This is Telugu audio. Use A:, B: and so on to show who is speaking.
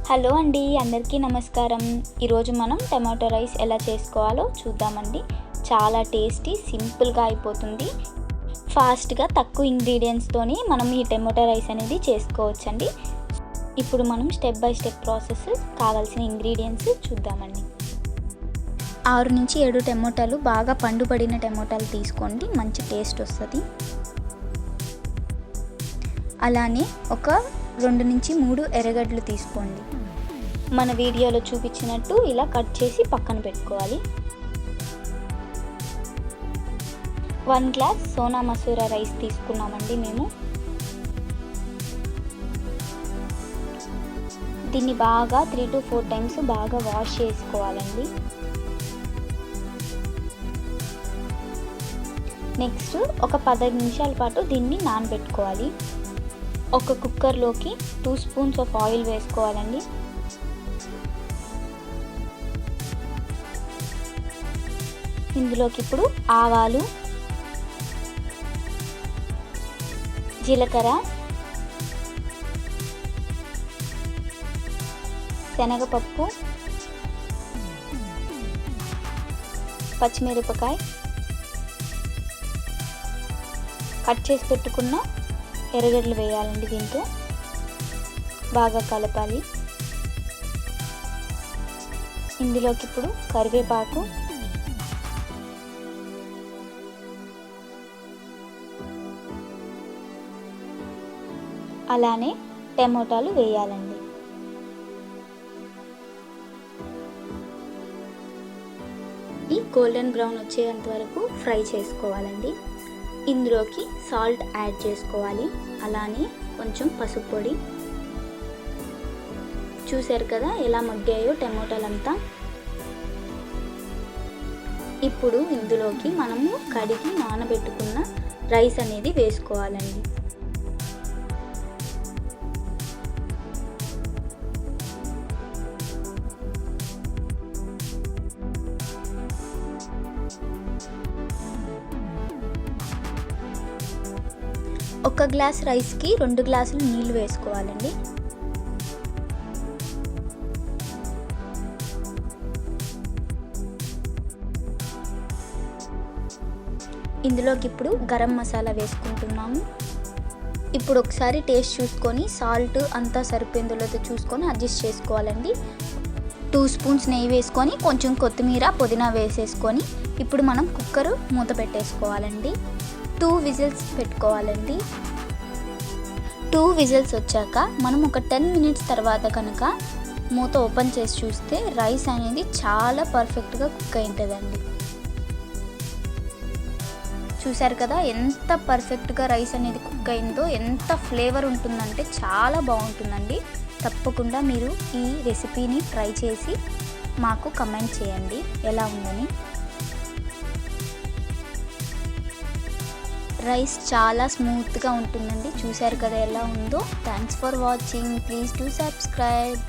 A: హలో అండి, అందరికీ నమస్కారం. ఈరోజు మనం టమాటో రైస్ ఎలా చేసుకోవాలో చూద్దామండి. చాలా టేస్టీ, సింపుల్గా అయిపోతుంది. ఫాస్ట్గా తక్కువ ఇంగ్రీడియంట్స్తోని మనం ఈ టమాటో రైస్ అనేది చేసుకోవచ్చండి. ఇప్పుడు మనం స్టెప్ బై స్టెప్ ప్రాసెస్ కావాల్సిన ఇంగ్రీడియంట్స్ చూద్దామండి. 6 నుంచి 7 టమోటాలు, బాగా పండుపడిన టమోటాలు తీసుకోండి, మంచి టేస్ట్ వస్తుంది. అలానే ఒక 2 నుంచి 3 ఎర్రగడ్డలు తీసుకోండి. మన వీడియోలో చూపించినట్టు ఇలా కట్ చేసి పక్కన పెట్టుకోవాలి. 1 గ్లాస్ సోనా మసూరా రైస్ తీసుకున్నామండి మేము. దీన్ని బాగా 3 to 4 టైమ్స్ బాగా వాష్ చేసుకోవాలండి. నెక్స్ట్ ఒక 15 నిమిషాల పాటు దీన్ని నానబెట్టుకోవాలి. ఒక కుక్కర్లోకి 2 స్పూన్స్ ఆఫ్ ఆయిల్ వేసుకోవాలండి. ఇందులోకి ఇప్పుడు ఆవాలు, జీలకర్ర, శనగపప్పు, పచ్చిమిరపకాయ, కట్ చేసి పెట్టుకున్న ఎర్రగడ్డలు వేయాలండి. దీంతో బాగా కలపాలి. ఇందులోకి ఇప్పుడు కరివేపాకు, అలానే టమోటాలు వేయాలండి. ఈ గోల్డెన్ బ్రౌన్ వచ్చేంత వరకు ఫ్రై చేసుకోవాలండి. ఇందులోకి సాల్ట్ యాడ్ చేసుకోవాలి. అలానే కొంచెం పసుపు పొడి. చూసారు కదా ఎలా మగ్గాయో టమోటాలంతా. ఇప్పుడు ఇందులోకి మనము కడిగి నానబెట్టుకున్న రైస్ అనేది వేసుకోవాలండి. ఒక గ్లాస్ రైస్కి 2 గ్లాసులు నీళ్ళు వేసుకోవాలండి. ఇందులోకి ఇప్పుడు గరం మసాలా వేసుకుంటున్నాము. ఇప్పుడు ఒకసారి టేస్ట్ చూసుకొని సాల్ట్ అంతా సరిపోయిందో లేదో చూసుకొని అడ్జస్ట్ చేసుకోవాలండి. 2 స్పూన్స్ నెయ్యి వేసుకొని కొంచెం కొత్తిమీర, పుదీనా వేసేసుకొని ఇప్పుడు మనం కుక్కర్ మూత పెట్టేసుకోవాలండి. 2 విజిల్స్ పెట్టుకోవాలండి. 2 విజిల్స్ వచ్చాక మనం ఒక 10 మినిట్స్ తర్వాత కనుక మూత ఓపెన్ చేసి చూస్తే రైస్ అనేది చాలా పర్ఫెక్ట్గా కుక్ అయింటుందండి. చూసారు కదా ఎంత పర్ఫెక్ట్గా రైస్ అనేది కుక్ అయిందో, ఎంత ఫ్లేవర్ ఉంటుందంటే చాలా బాగుంటుందండి. తప్పకుండా మీరు ఈ రెసిపీని ట్రై చేసి మాకు కమెంట్ చేయండి ఎలా ఉందని. రైస్ చాలా స్మూత్గా ఉంటుందండి. చూసారు కదా ఎలా ఉందో. Thanks for watching. Please do subscribe.